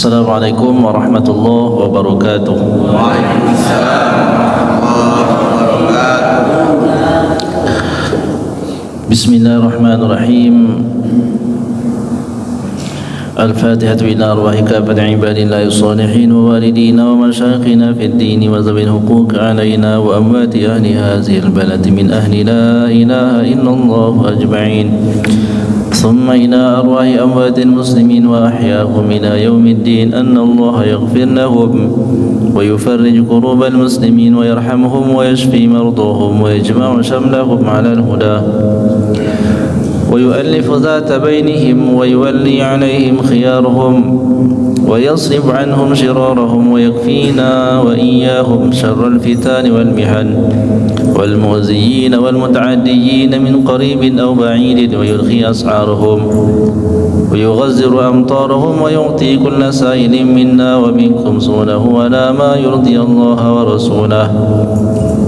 Assalamualaikum warahmatullahi wabarakatuh. Waalaikumsalam warahmatullahi wabarakatuh. Bismillahirrahmanirrahim. الفاتحة إلى أرواح كافة عباد الله الصالحين ووالدينا ومشايخنا في الدين وذوي الحقوق علينا وأموات أهل هذه البلد من أهل لا إله إلا الله أجمعين، ثم إلى أرواح أموات المسلمين وأحياهم إلى يوم الدين، أن الله يغفر لهم ويفرج كروب المسلمين ويرحمهم ويشفي مرضاهم ويجمع شملهم على الهدى ويؤلف ذات بينهم ويولي عليهم خيارهم ويصرف عنهم شرارهم ويكفينا وإياهم شر الفتان والمحن والمؤذيين والمتعديين من قريب أو بعيد ويرخي أسعارهم ويغزر أمطارهم ويعطي كل سائل منا ومنكم سؤله على ما يرضي الله ورسوله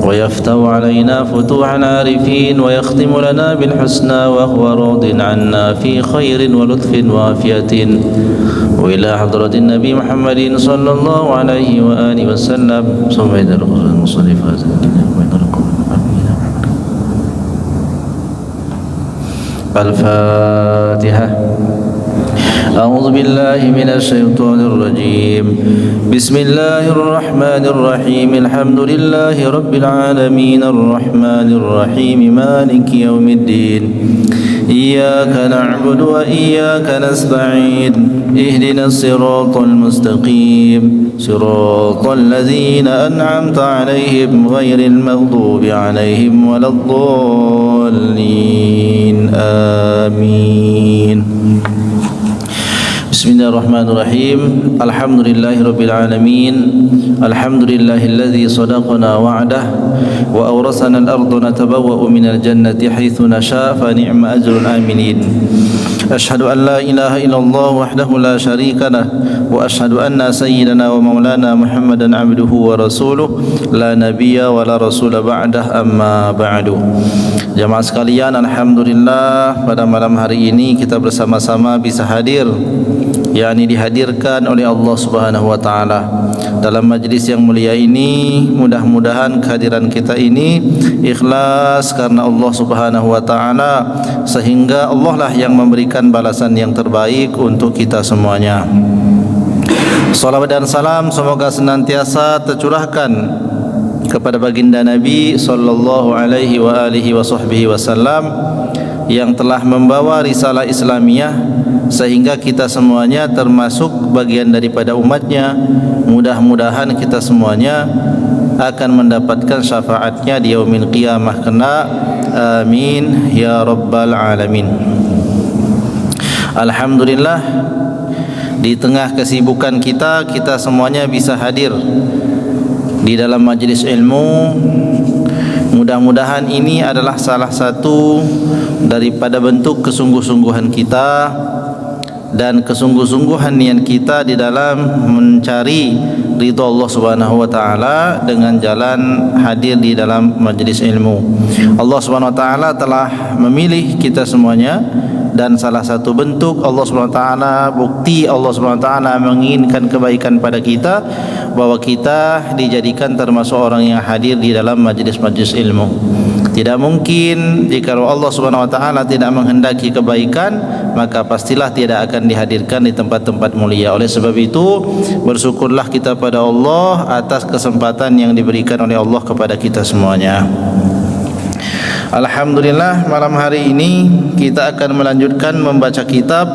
ويفتح علينا فتوح العارفين ويختم لنا بالحسنى وهو راض عنا في خير ولطف وعافية، وإلى حضرة النبي محمد صلى الله عليه وآله وسلم. ثم إلى الرسول المصنف الفاتحة. أعوذ بالله من الشيطان الرجيم. بسم الله الرحمن الرحيم. الحمد لله رب العالمين الرحمن الرحيم مالك يوم الدين، إياك نعبد وإياك نستعين، اهدنا الصراط المستقيم صراط الذين أنعمت عليهم غير المغضوب عليهم ولا الضالين، آمين. Bismillahirrahmanirrahim. Alhamdulillahi rabbil alamin. Alhamdulillahi alladhi sadaqana wa'dah wa awrasana al-ardha natabawwa'u minal jannati haythu nasha' fa ni'ma ajrul amilin. Ashhadu an la ilaha illallah wahdahu la syarika lah wa ashhadu anna sayyidana wa maulana Muhammadan abduhu wa rasuluh la nabiyya wa la rasula ba'dah, amma ba'du. Jamaah sekalian, alhamdulillah pada malam hari ini kita bersama-sama bisa hadir, yakni dihadirkan oleh Allah Subhanahu wa taala dalam majlis yang mulia ini. Mudah-mudahan kehadiran kita ini ikhlas karena Allah Subhanahu wa taala, sehingga Allah lah yang memberikan balasan yang terbaik untuk kita semuanya. Salawat dan salam semoga senantiasa tercurahkan kepada baginda Nabi sallallahu alaihi wa alihi wasallam yang telah membawa risalah Islamiyah sehingga kita semuanya termasuk bagian daripada umatnya. Mudah-mudahan kita semuanya akan mendapatkan syafaatnya di yaumil qiyamah kena. Amin ya rabbal alamin. Alhamdulillah, di tengah kesibukan kita semuanya bisa hadir di dalam majlis ilmu. Mudah-mudahan ini adalah salah satu daripada bentuk kesungguh-sungguhan kita dan kesungguh-sungguhan niat kita di dalam mencari ridha Allah Subhanahu wa taala dengan jalan hadir di dalam majlis ilmu. Allah Subhanahu wa taala telah memilih kita semuanya, dan salah satu bentuk Allah Subhanahu wa taala, bukti Allah Subhanahu wa taala menginginkan kebaikan pada kita, bahwa kita dijadikan termasuk orang yang hadir di dalam majlis-majlis ilmu. Tidak mungkin jika Allah Subhanahu wa taala tidak menghendaki kebaikan, maka pastilah tidak akan dihadirkan di tempat-tempat mulia. Oleh sebab itu, bersyukurlah kita pada Allah atas kesempatan yang diberikan oleh Allah kepada kita semuanya. Alhamdulillah, malam hari ini kita akan melanjutkan membaca kitab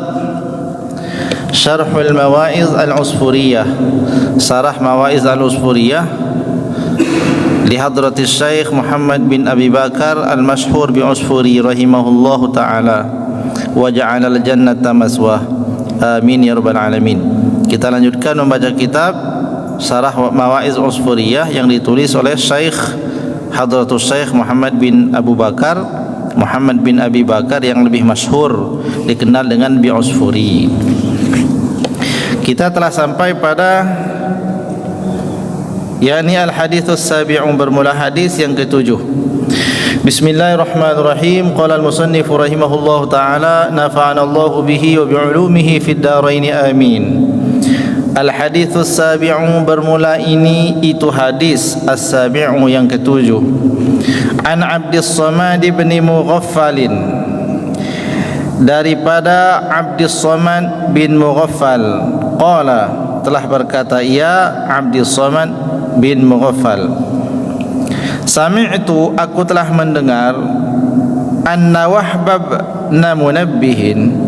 Syarhul Mawa'iz Al-Usfuriyah, Sarah Mawa'iz Al-Usfuriyah li hadratis Syekh Muhammad bin Abi Bakar Al-Mashhur bi Usfuri rahimahullahu ta'ala wa ja'alal jannata maswah. Amin ya rabbal alamin. Kita lanjutkan membaca kitab Sarah Mawa'iz Usfuriyah yang ditulis oleh Syekh Hadratus Syekh Muhammad bin Abu Bakar, Muhammad bin Abi Bakar yang lebih masyhur dikenal dengan Bi Usfuri. Kita telah sampai pada yakni al-hadithus sabi'un, bermula hadis yang ketujuh. Bismillahirrahmanirrahim. Qala al-musannif rahimahullahu ta'ala, nafa'ana Allahu bihi wa bi'ulumihi fid darain amin. Al-hadithus sabi'u, bermula ini itu hadis as-sabi'u yang ketujuh. An Abdis Samad bin Mughaffal, daripada Abdis Samad bin Mughaffal, qala, telah berkata ia Abdis Samad bin Mughaffal, sami'tu, aku telah mendengar, anna Wahbab na Munabbihin,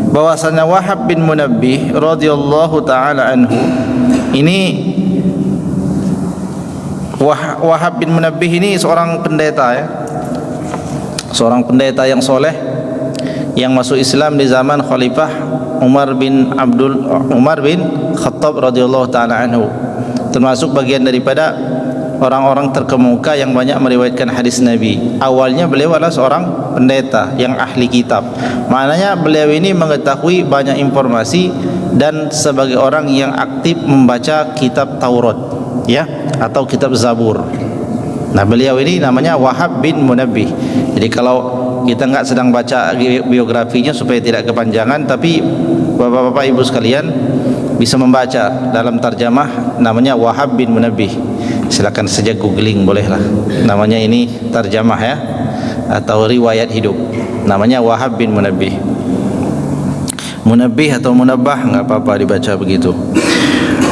bahwasanya Wahab bin Munabbih radhiyallahu taala anhu, ini Wahab bin Munabbih ini seorang pendeta ya, seorang pendeta yang soleh yang masuk Islam di zaman Khalifah Umar bin Khattab radhiyallahu taala anhu, termasuk bagian daripada orang-orang terkemuka yang banyak meriwayatkan hadis Nabi. Awalnya beliau adalah seorang pendeta yang ahli kitab. Maknanya beliau ini mengetahui banyak informasi dan sebagai orang yang aktif membaca kitab Taurat ya, atau kitab Zabur. Nah, beliau ini namanya Wahab bin Munabbih. Jadi kalau kita enggak sedang baca biografinya supaya tidak kepanjangan, tapi Bapak-bapak Ibu sekalian bisa membaca dalam tarjamah, namanya Wahab bin Munabbih. Silakan saja googling, bolehlah. Namanya ini tarjamah ya, atau riwayat hidup. Namanya Wahab bin Munabbih. Munabbih atau Munabbah enggak apa-apa dibaca begitu.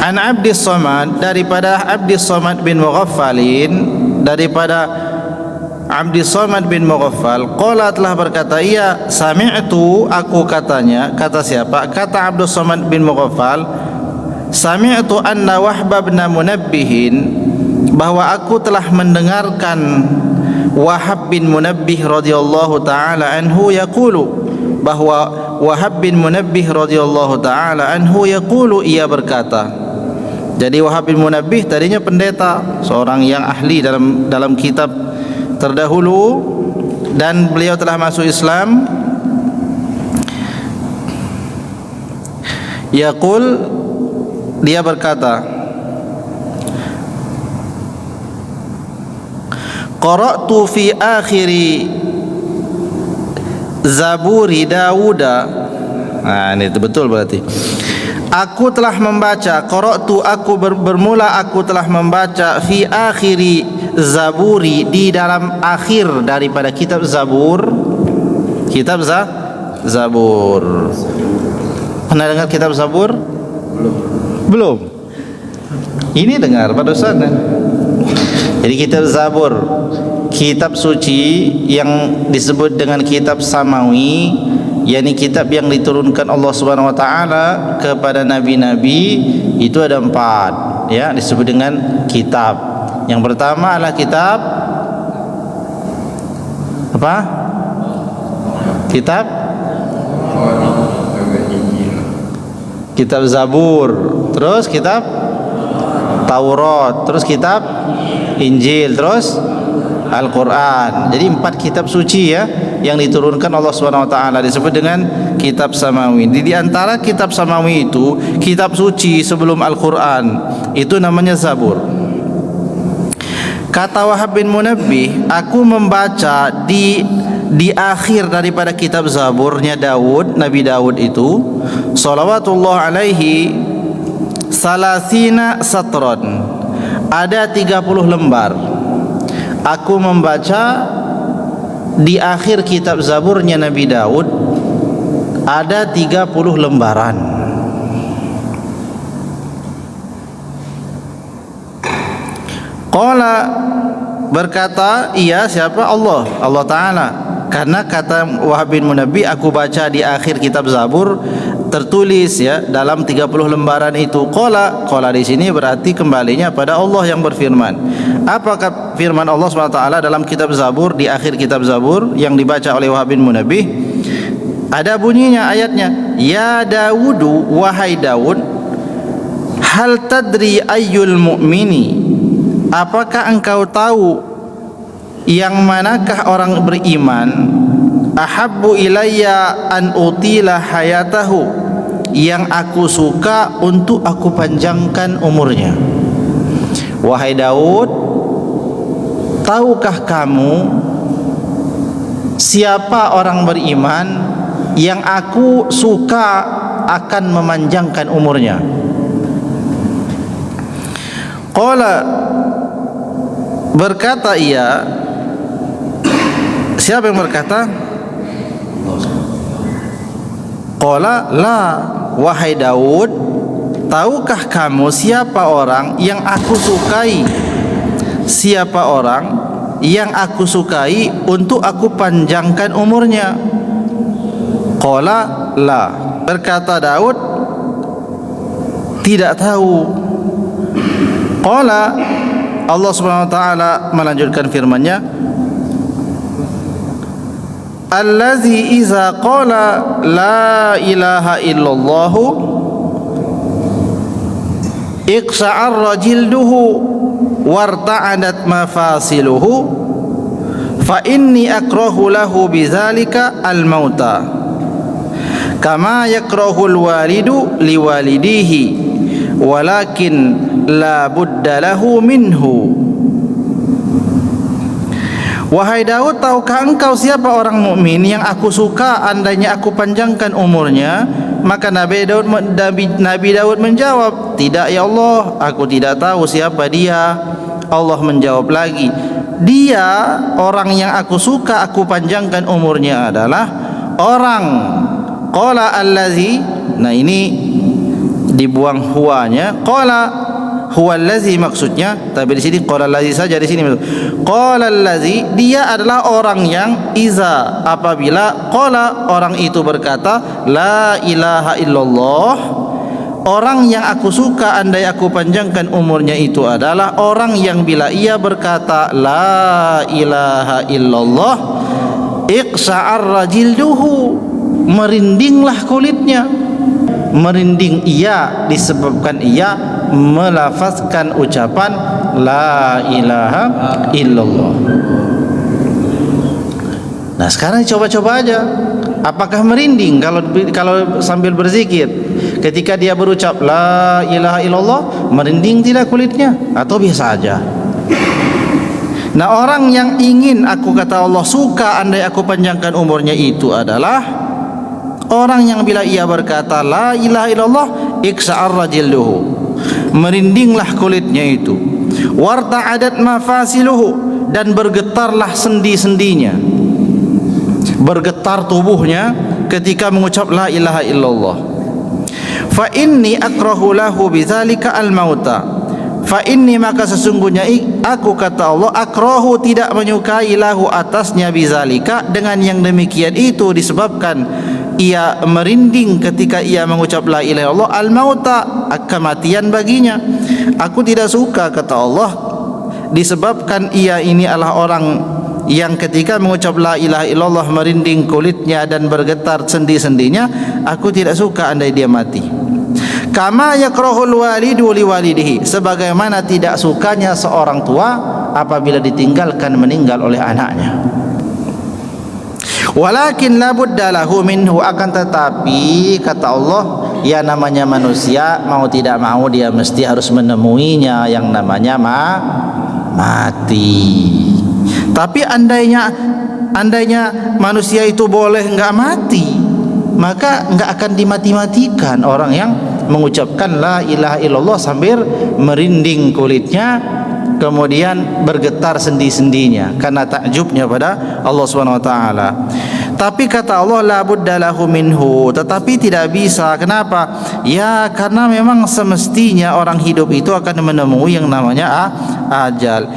An Abdis Samad, daripada Abdis Samad bin Mughaffalin, daripada Abdis Samad bin Mughaffal, qala, telah berkata ia, sami'tu, aku katanya, kata siapa? Kata Abdus Samad bin Mughaffal, sami'tu anna Wahbab bin Munabbihin, bahwa aku telah mendengarkan Wahab bin Munabbih radhiyallahu taala anhu yaqulu, bahwa Wahab bin Munabbih radhiyallahu taala anhu yaqulu, ia berkata. Jadi Wahab bin Munabbih tadinya pendeta, seorang yang ahli dalam kitab terdahulu, dan beliau telah masuk Islam. Yaqul, dia berkata, qara'tu fi akhiri Zaburi Dawuda. Nah, ini betul berarti. Aku telah membaca, qara'tu, aku bermula aku telah membaca, fi akhiri Zaburi, di dalam akhir daripada kitab Zabur. Kitab Zabur. Pernah dengar kitab Zabur? Belum. Ini dengar pada sana. Jadi kitab Zabur, kitab suci yang disebut dengan kitab Samawi, yakni kitab yang diturunkan Allah Subhanahu wa taala kepada nabi-nabi, itu ada 4 ya, disebut dengan kitab. Yang pertama adalah kitab apa? Kitab Zabur, terus kitab Taurat, terus kitab Injil, terus Al-Quran. Jadi 4 kitab suci ya, yang diturunkan Allah Subhanahu wa taala, disebut dengan kitab Samawi. Di antara kitab Samawi itu, kitab suci sebelum Al-Quran, itu namanya Zabur. Kata Wahab bin Munabbih, aku membaca di akhir daripada kitab Zaburnya Daud, Nabi Daud itu, salawatullah alaihi, salasina satron, ada 30 lembar. Aku membaca di akhir kitab Zaburnya Nabi Daud ada 30 lembaran. Qala, berkata ia, siapa? Allah Ta'ala. Karena kata Wahab bin Munabbih, aku baca di akhir kitab Zabur, tertulis ya dalam 30 lembaran itu. Qala di sini berarti kembalinya pada Allah yang berfirman. Apakah firman Allah SWT dalam kitab Zabur, di akhir kitab Zabur yang dibaca oleh Wahab bin Munabbih? Ada bunyinya ayatnya, ya Dawudu, wahai Daud, hal tadri ayyul mu'mini, apakah engkau tahu yang manakah orang beriman, ahabbu ilayya an utila hayatahu, yang aku suka untuk aku panjangkan umurnya. Wahai Daud, tahukah kamu siapa orang beriman yang aku suka akan memanjangkan umurnya? Qala, berkata ia, siapa yang berkata? Qala la, wahai Daud, tahukah kamu siapa orang yang aku sukai? Siapa orang yang aku sukai untuk aku panjangkan umurnya? Qala la, berkata Daud, tidak tahu. Qala, Allah Subhanahu wa taala melanjutkan firman-Nya, allazi iza qala la ilaha illallah iqsha'arra jilduhu warta'adat mafasiluhu fa inni akrahu lahu bidzalika al-mauta kama yakrahu al-walidu liwalidihi walakin la budda lahu minhu. Wahai Daud, tahukah engkau siapa orang mukmin yang aku suka andainya aku panjangkan umurnya? Maka Nabi Daud menjawab, tidak ya Allah, aku tidak tahu siapa dia. Allah menjawab lagi, dia orang yang aku suka aku panjangkan umurnya adalah orang. Qala allazi, nah ini dibuang huwanya. Qala huwa allazi maksudnya, tapi di sini qala allazi saja, di sini qala allazi, dia adalah orang yang iza, apabila qala, orang itu berkata la ilaha illallah, orang yang aku suka andai aku panjangkan umurnya itu adalah orang yang bila ia berkata la ilaha illallah iqsha'arra jilduhu, merindinglah kulitnya. Merinding ia disebabkan ia melafazkan ucapan la ilaha illallah. Nah sekarang coba-coba aja, apakah merinding kalau sambil berzikir? Ketika dia berucap la ilaha illallah, merinding tidak kulitnya atau biasa aja? Nah orang yang ingin, aku kata Allah, suka andai aku panjangkan umurnya itu adalah orang yang bila ia berkata la ilaha illallah iqsha'arra jilduhu, merindinglah kulitnya itu, warta'adat mafasiluhu, dan bergetarlah sendi-sendinya, bergetar tubuhnya ketika mengucap la ilaha illallah. Fa inni akrahu lahu bidzalika al-mauta, fa inni, maka sesungguhnya aku kata Allah, akrahu, tidak menyukai, lahu atasnya, bidzalika, dengan yang demikian itu disebabkan ia merinding ketika ia mengucap la ilaha illallah, al-mauta, kematian baginya. Aku tidak suka, kata Allah, disebabkan ia ini adalah orang yang ketika mengucap la ilaha illallah merinding kulitnya dan bergetar sendi-sendinya. Aku tidak suka andai dia mati. Kama yakrahul walidu liwalidihi, sebagaimana tidak sukanya seorang tua apabila ditinggalkan meninggal oleh anaknya. Walakin la budda lahu minhu, akan tetapi kata Allah, ya namanya manusia mau tidak mau dia mesti harus menemuinya yang namanya mati. Tapi andainya manusia itu boleh enggak mati, maka enggak akan dimati-matikan orang yang mengucapkan la ilaha illallah sambil merinding kulitnya, kemudian bergetar sendi-sendinya karena takjubnya pada Allah Subhanahu wa taala. Tapi kata Allah la budda lahu minhu, tetapi tidak bisa. Kenapa? Ya karena memang semestinya orang hidup itu akan menemui yang namanya ajal.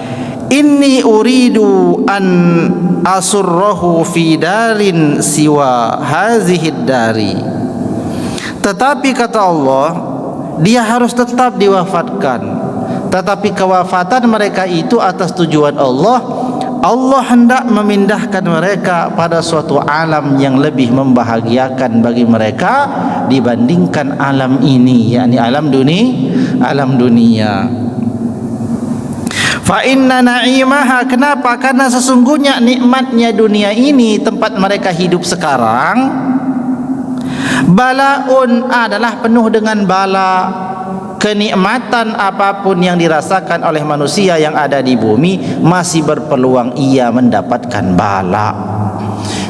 Inni uridu an asurrahu fi darin siwa hazihid dari. Tetapi kata Allah, dia harus tetap diwafatkan. Tetapi kewafatan mereka itu atas tujuan Allah. Allah hendak memindahkan mereka pada suatu alam yang lebih membahagiakan bagi mereka dibandingkan alam ini, yakni alam dunia. Fa inna na'imaha, kenapa? Karena sesungguhnya nikmatnya dunia ini, tempat mereka hidup sekarang, balaun, adalah penuh dengan bala. Kenikmatan apapun yang dirasakan oleh manusia yang ada di bumi masih berpeluang ia mendapatkan bala.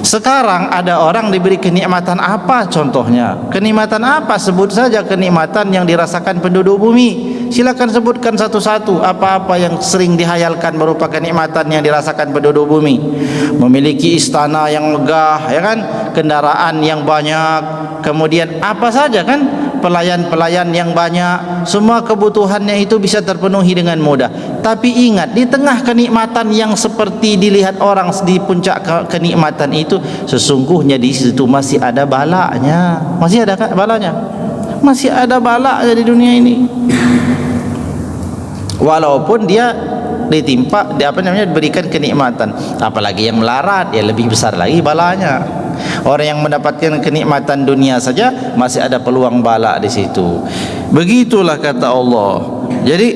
Sekarang ada orang diberi kenikmatan apa contohnya? Kenikmatan apa? Sebut saja kenikmatan yang dirasakan penduduk bumi. Silakan sebutkan satu-satu apa-apa yang sering dihayalkan merupakan nikmatan yang dirasakan penduduk bumi. Memiliki istana yang megah, ya kan? Kendaraan yang banyak, kemudian apa saja kan? Pelayan-pelayan yang banyak, semua kebutuhannya itu bisa terpenuhi dengan mudah. Tapi ingat, di tengah kenikmatan yang seperti dilihat orang di puncak kenikmatan itu, sesungguhnya di situ masih ada balanya. Masih ada kan balanya? Masih ada balanya di dunia ini. Walaupun dia ditimpa, diberikan kenikmatan, apalagi yang melarat, ya lebih besar lagi balanya. Orang yang mendapatkan kenikmatan dunia saja masih ada peluang bala di situ. Begitulah kata Allah. Jadi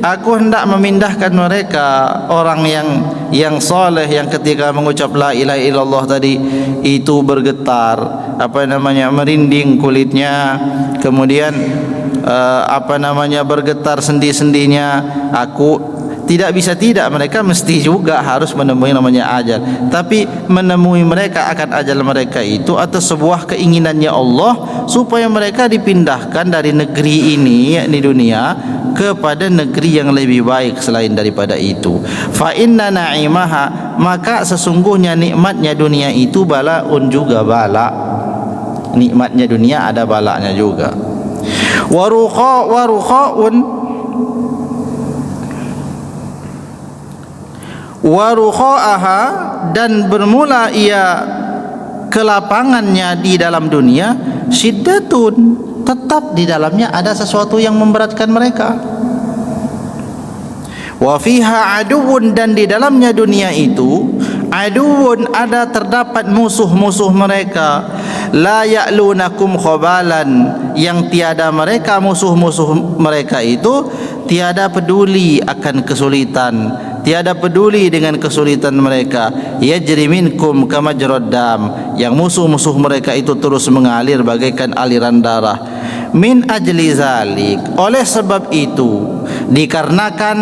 aku hendak memindahkan mereka, orang yang soleh, yang ketika mengucap la ilaha illallah tadi itu bergetar, merinding kulitnya, kemudian bergetar sendi-sendinya. Aku tidak bisa tidak, mereka mesti juga harus menemui namanya ajal. Tapi menemui mereka akan ajal mereka itu atas sebuah keinginannya Allah, supaya mereka dipindahkan dari negeri ini, yakni dunia, kepada negeri yang lebih baik selain daripada itu. Fa inna na'imaha, maka sesungguhnya nikmatnya dunia itu balaun, juga bala. Nikmatnya dunia ada balanya juga. Warukha'aha, dan bermula ia kelapangannya di dalam dunia, syiddatun, tetap di dalamnya ada sesuatu yang memberatkan mereka. Wa fiha aduun, dan di dalamnya dunia itu aduun, ada terdapat musuh-musuh mereka, la ya'lunakum khabalan, yang tiada mereka, musuh-musuh mereka itu tiada peduli akan kesulitan, tiada peduli dengan kesulitan mereka. Yajri minkum kama jarad dam, yang musuh-musuh mereka itu terus mengalir bagaikan aliran darah. Min ajli zalik, oleh sebab itu, dikarenakan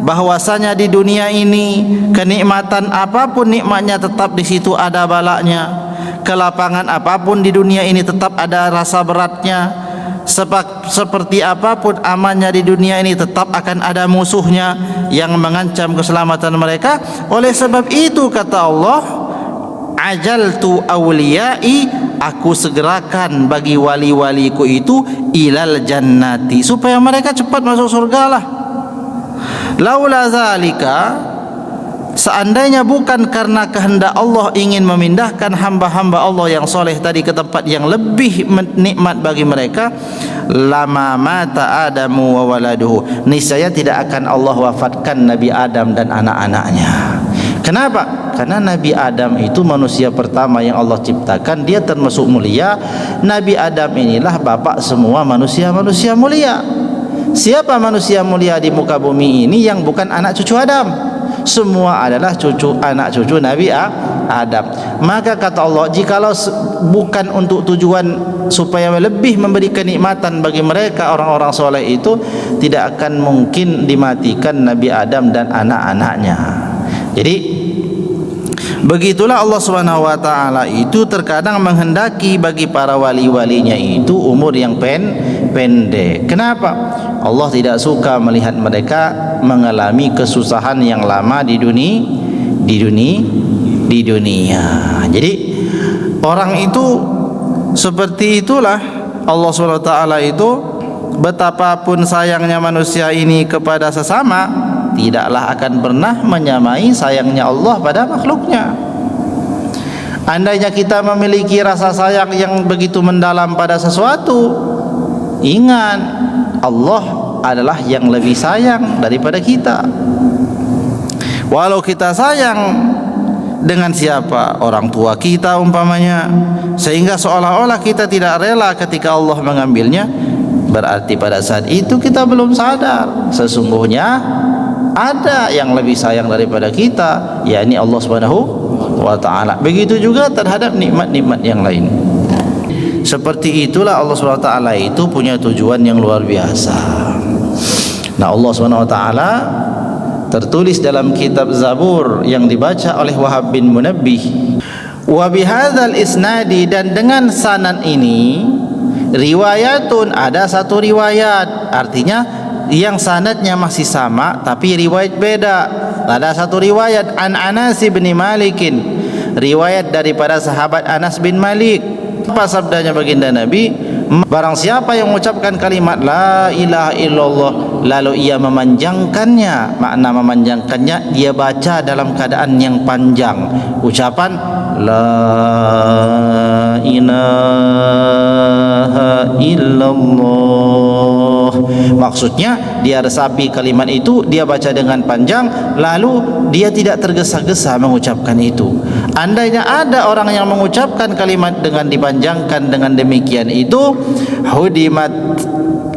bahwasanya di dunia ini kenikmatan apapun nikmatnya tetap di situ ada balanya. Kelapangan apapun di dunia ini tetap ada rasa beratnya. Seperti apapun amannya di dunia ini tetap akan ada musuhnya yang mengancam keselamatan mereka. Oleh sebab itu kata Allah, ajaltu awliyai, aku segerakan bagi wali-waliku itu ilal jannati, supaya mereka cepat masuk surga lah. Laula zalika, seandainya bukan karena kehendak Allah ingin memindahkan hamba-hamba Allah yang soleh tadi ke tempat yang lebih nikmat bagi mereka, lama mata Adamu wa waladuhu, niscaya tidak akan Allah wafatkan Nabi Adam dan anak-anaknya. Kenapa? Karena Nabi Adam itu manusia pertama yang Allah ciptakan, dia termasuk mulia. Nabi Adam inilah bapak semua manusia-manusia mulia. Siapa manusia mulia di muka bumi ini yang bukan anak cucu Adam? Semua adalah anak cucu Nabi Adam. Maka kata Allah, jikalau bukan untuk tujuan supaya lebih memberi kenikmatan bagi mereka orang-orang soleh itu, tidak akan mungkin dimatikan Nabi Adam dan anak-anaknya. Jadi begitulah Allah Subhanahu wa taala itu terkadang menghendaki bagi para wali-walinya itu umur yang pendek. Kenapa? Allah tidak suka melihat mereka mengalami kesusahan yang lama di dunia. Jadi orang itu seperti itulah. Allah Subhanahu wa taala itu betapapun sayangnya manusia ini kepada sesama, tidaklah akan pernah menyamai sayangnya Allah pada makhluknya. Andainya kita memiliki rasa sayang yang begitu mendalam pada sesuatu, ingat, Allah adalah yang lebih sayang daripada kita. Walau kita sayang dengan siapa? Orang tua kita umpamanya, sehingga seolah-olah kita tidak rela ketika Allah mengambilnya, berarti pada saat itu kita belum sadar sesungguhnya ada yang lebih sayang daripada kita, yakni Allah Subhanahu wa taala. Begitu juga terhadap nikmat-nikmat yang lain. Seperti itulah Allah Subhanahu wa taala itu punya tujuan yang luar biasa. Nah, Allah Subhanahu wa taala tertulis dalam kitab Zabur yang dibaca oleh Wahab bin Munabbih, wa bihadzal isnadi, dan dengan sanad ini, riwayatun, ada satu riwayat, artinya yang sanadnya masih sama tapi riwayat beda. Ada satu riwayat an Anas bin Malikin, riwayat daripada sahabat Anas bin Malik. Apa sabdanya baginda Nabi? Barang siapa yang mengucapkan kalimat la ilaha illallah lalu ia memanjangkannya, makna memanjangkannya dia baca dalam keadaan yang panjang. Ucapan la ilaha illallah, maksudnya dia resapi kalimat itu, dia baca dengan panjang, lalu dia tidak tergesa-gesa mengucapkan itu. Andainya ada orang yang mengucapkan kalimat dengan dipanjangkan dengan demikian itu, hudimat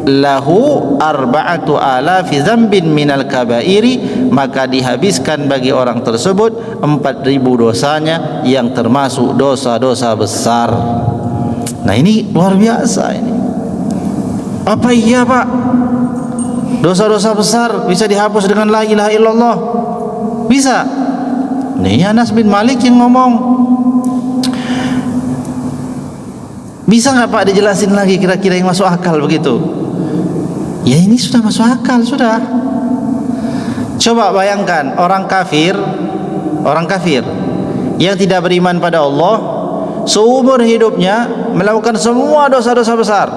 lahu arba'atu alafi dzambin minal kabairi, maka dihabiskan bagi orang tersebut 4.000 dosanya yang termasuk dosa-dosa besar. Nah ini luar biasa ini. Apa iya Pak? Dosa-dosa besar bisa dihapus dengan la ilaha illallah? Bisa. Ini Anas bin Malik yang ngomong. Bisa nggak Pak dijelasin lagi kira-kira yang masuk akal begitu? Ya ini sudah masuk akal sudah. Coba bayangkan orang kafir yang tidak beriman pada Allah, seumur hidupnya melakukan semua dosa-dosa besar.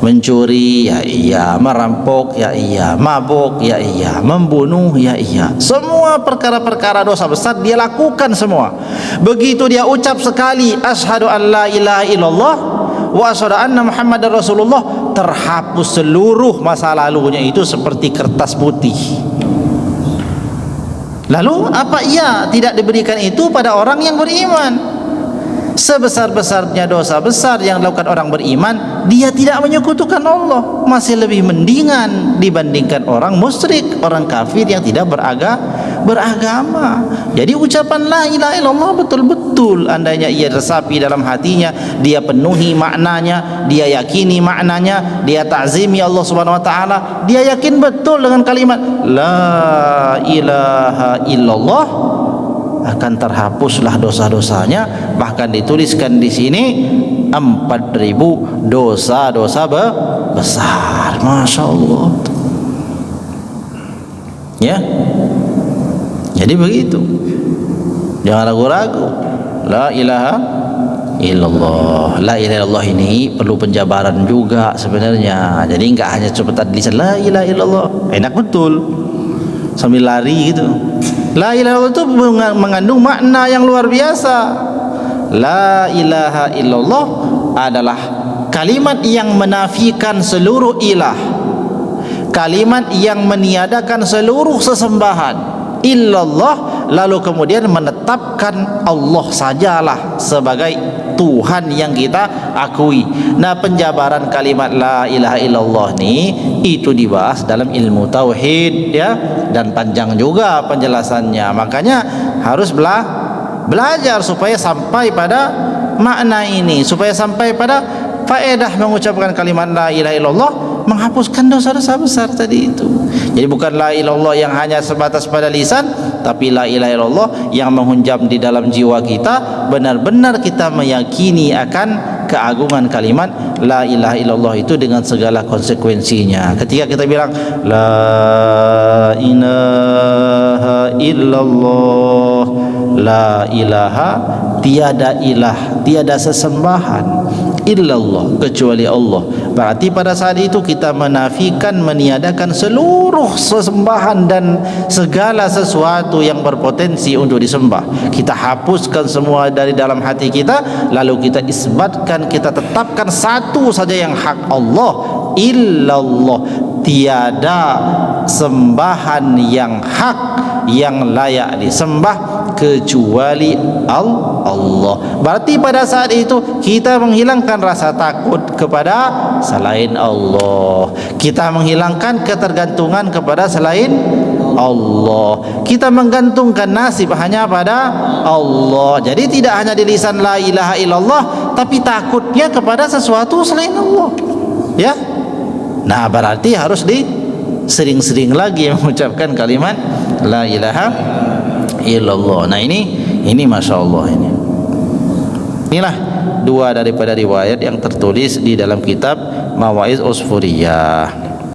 Mencuri, ya iya. Merampok, ya iya. Mabuk, ya iya. Membunuh, ya iya. Semua perkara-perkara dosa besar dia lakukan semua. Begitu dia ucap sekali asyhadu an la ilaha illallah wa asyhadu anna muhammadar rasulullah, terhapus seluruh masa lalunya itu seperti kertas putih. Lalu apa ia tidak diberikan itu pada orang yang beriman? Sebesar-besarnya dosa besar yang dilakukan orang beriman, dia tidak menyekutukan Allah, masih lebih mendingan dibandingkan orang musyrik, orang kafir yang tidak beragama. Jadi ucapan la ilaha illallah betul-betul andainya ia resapi dalam hatinya, dia penuhi maknanya, dia yakini maknanya, dia ta'zimi Allah Subhanahu wa taala, dia yakin betul dengan kalimat la ilaha illallah, akan terhapuslah dosa-dosanya. Bahkan dituliskan di sini 4.000 dosa-dosa besar. Masya Allah. Ya, jadi begitu. Jangan ragu-ragu. La ilaha illallah. La ilaha illallah ini perlu penjabaran juga sebenarnya. Jadi enggak hanya cuma lisan la ilaha illallah. Enak betul sambil lari gitu. La ilaha illallah itu mengandung makna yang luar biasa. La ilaha illallah adalah kalimat yang menafikan seluruh ilah, kalimat yang meniadakan seluruh sesembahan. Illallah, lalu kemudian menetapkan Allah sajalah sebagai Tuhan yang kita akui. Nah, penjabaran kalimat la ilaha illallah ni itu dibahas dalam ilmu tauhid ya, dan panjang juga penjelasannya. Makanya harus belajar supaya sampai pada makna ini, supaya sampai pada faedah mengucapkan kalimat la ilaha illallah, menghapuskan dosa-dosa besar tadi itu. Jadi bukan la ilaha illallah yang hanya sebatas pada lisan, tapi la ilaha illallah yang menghunjam di dalam jiwa kita, benar-benar kita meyakini akan keagungan kalimat la ilaha illallah itu dengan segala konsekuensinya. Ketika kita bilang la ilaha illallah, la ilaha, tiada ilah, tiada sesembahan illallah kecuali Allah, berarti pada saat itu kita menafikan, meniadakan seluruh sesembahan dan segala sesuatu yang berpotensi untuk disembah. Kita hapuskan semua dari dalam hati kita, lalu kita isbatkan, kita tetapkan satu saja yang hak Allah, illallah, tiada sembahan yang hak yang layak disembah kecuali Allah. Berarti pada saat itu kita menghilangkan rasa takut kepada selain Allah, kita menghilangkan ketergantungan kepada selain Allah, kita menggantungkan nasib hanya pada Allah. Jadi tidak hanya di lisan la ilaha illallah, tapi takutnya kepada sesuatu selain Allah ya. Nah, berarti harus sering-sering lagi mengucapkan kalimat la ilaha illallah. Nah ini Masya Allah, inilah dua daripada riwayat yang tertulis di dalam kitab Mawaiz Usfuriyah.